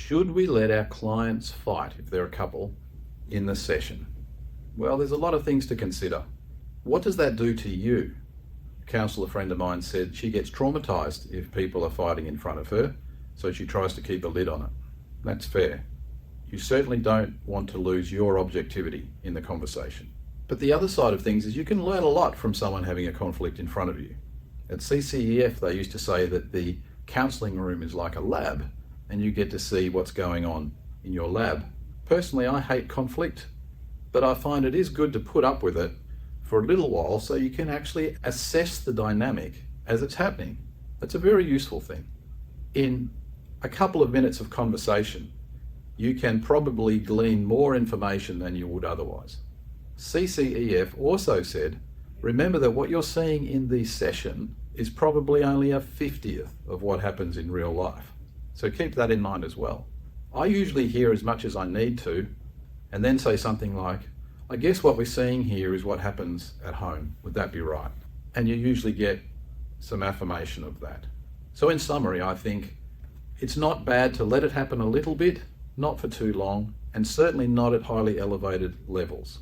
Should we let our clients fight, if they're a couple, in the session? Well, there's a lot of things to consider. What does that do to you? A counsellor friend of mine said she gets traumatised if people are fighting in front of her, so she tries to keep a lid on it. That's fair. You certainly don't want to lose your objectivity in the conversation. But the other side of things is you can learn a lot from someone having a conflict in front of you. At CCEF, they used to say that the counselling room is like a lab, and you get to see what's going on in your lab. Personally, I hate conflict, but I find it is good to put up with it for a little while so you can actually assess the dynamic as it's happening. It's a very useful thing. In a couple of minutes of conversation, you can probably glean more information than you would otherwise. CCEF also said, remember that what you're seeing in the session is probably only a 50th of what happens in real life. So keep that in mind as well. I usually hear as much as I need to and then say something like, I guess what we're seeing here is what happens at home. Would that be right? And you usually get some affirmation of that. So in summary, I think it's not bad to let it happen a little bit, not for too long, and certainly not at highly elevated levels.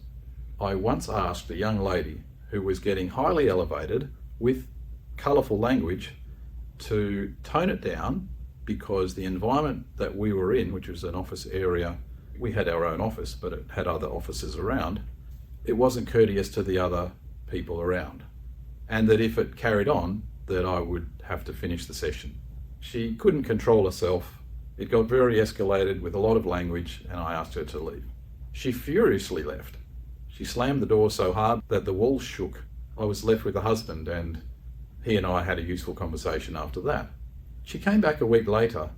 I once asked a young lady who was getting highly elevated with colourful language to tone it down, because the environment that we were in, which was an office area, we had our own office, but it had other offices around, it wasn't courteous to the other people around. And that if it carried on, that I would have to finish the session. She couldn't control herself. It got very escalated with a lot of language, and I asked her to leave. She furiously left. She slammed the door so hard that the walls shook. I was left with a husband, and he and I had a useful conversation after that. She came back a week later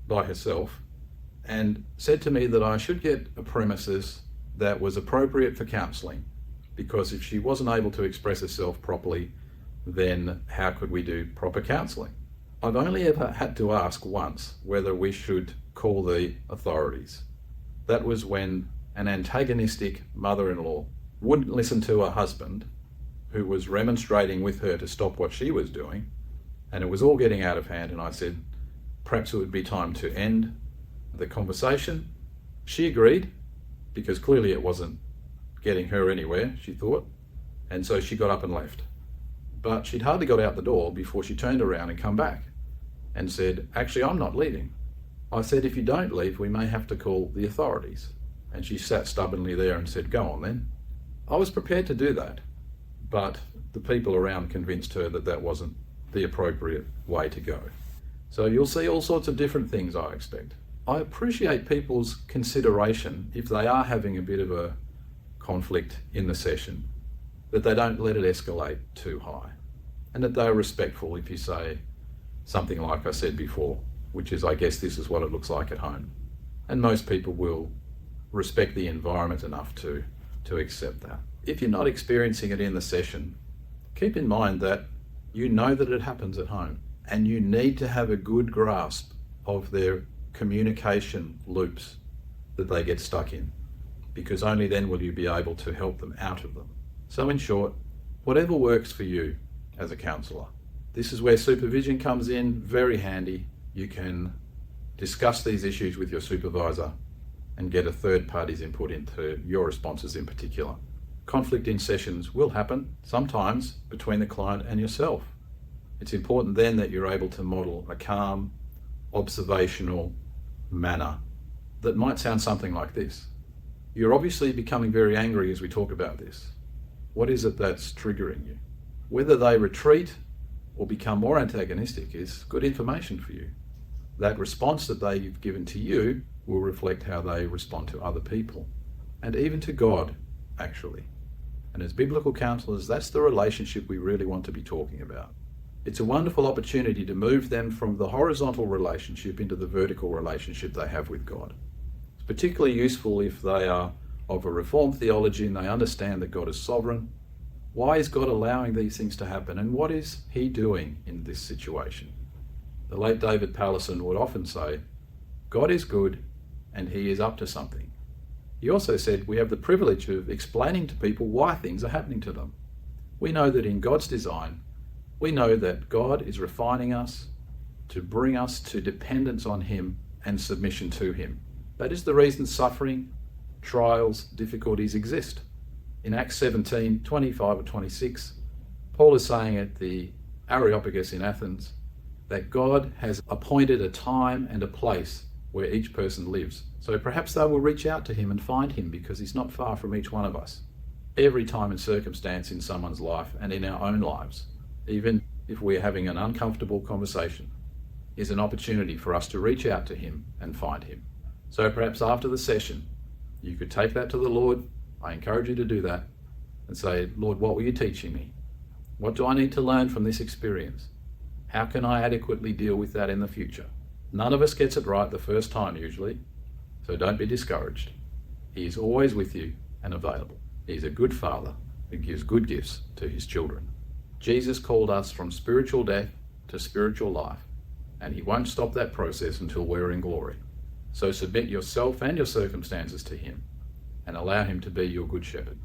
by herself and said to me that I should get a premises that was appropriate for counselling, because if she wasn't able to express herself properly, then how could we do proper counselling? I've only ever had to ask once whether we should call the authorities. That was when an antagonistic mother-in-law wouldn't listen to her husband, who was remonstrating with her to stop what she was doing, and it was all getting out of hand, and I said, perhaps it would be time to end the conversation. She agreed, because clearly it wasn't getting her anywhere, she thought, and so she got up and left. But she'd hardly got out the door before she turned around and come back and said, actually, I'm not leaving. I said, if you don't leave, we may have to call the authorities. And she sat stubbornly there and said, go on then. I was prepared to do that, but the people around convinced her that that wasn't the appropriate way to go. So you'll see all sorts of different things, I expect. I appreciate people's consideration if they are having a bit of a conflict in the session, that they don't let it escalate too high, and that they're respectful if you say something like I said before, which is, I guess this is what it looks like at home. And most people will respect the environment enough to accept that. If you're not experiencing it in the session, keep in mind that you know that it happens at home, and you need to have a good grasp of their communication loops that they get stuck in, because only then will you be able to help them out of them. So in short, whatever works for you as a counsellor. This is where supervision comes in, very handy. You can discuss these issues with your supervisor and get a third party's input into your responses in particular. Conflict in sessions will happen sometimes between the client and yourself. It's important then that you're able to model a calm, observational manner that might sound something like this. You're obviously becoming very angry as we talk about this. What is it that's triggering you? Whether they retreat or become more antagonistic is good information for you. That response that they've given to you will reflect how they respond to other people, and even to God, actually. And as biblical counsellors, that's the relationship we really want to be talking about. It's a wonderful opportunity to move them from the horizontal relationship into the vertical relationship they have with God. It's particularly useful if they are of a Reformed theology and they understand that God is sovereign. Why is God allowing these things to happen, and what is He doing in this situation? The late David Pallison would often say, God is good and He is up to something. He also said we have the privilege of explaining to people why things are happening to them. We know that in God's design, we know that God is refining us to bring us to dependence on Him and submission to him. That is the reason suffering, trials, difficulties exist. In Acts 17, 25 or 26, Paul is saying at the Areopagus in Athens that God has appointed a time and a place where each person lives. So perhaps they will reach out to him and find him, because he's not far from each one of us. Every time and circumstance in someone's life and in our own lives, even if we're having an uncomfortable conversation, is an opportunity for us to reach out to him and find him. So perhaps after the session, you could take that to the Lord. I encourage you to do that and say, Lord, what were you teaching me? What do I need to learn from this experience? How can I adequately deal with that in the future? None of us gets it right the first time usually, so don't be discouraged. He is always with you and available. He's a good father who gives good gifts to his children. Jesus called us from spiritual death to spiritual life, and he won't stop that process until we're in glory. So submit yourself and your circumstances to him and allow him to be your good shepherd.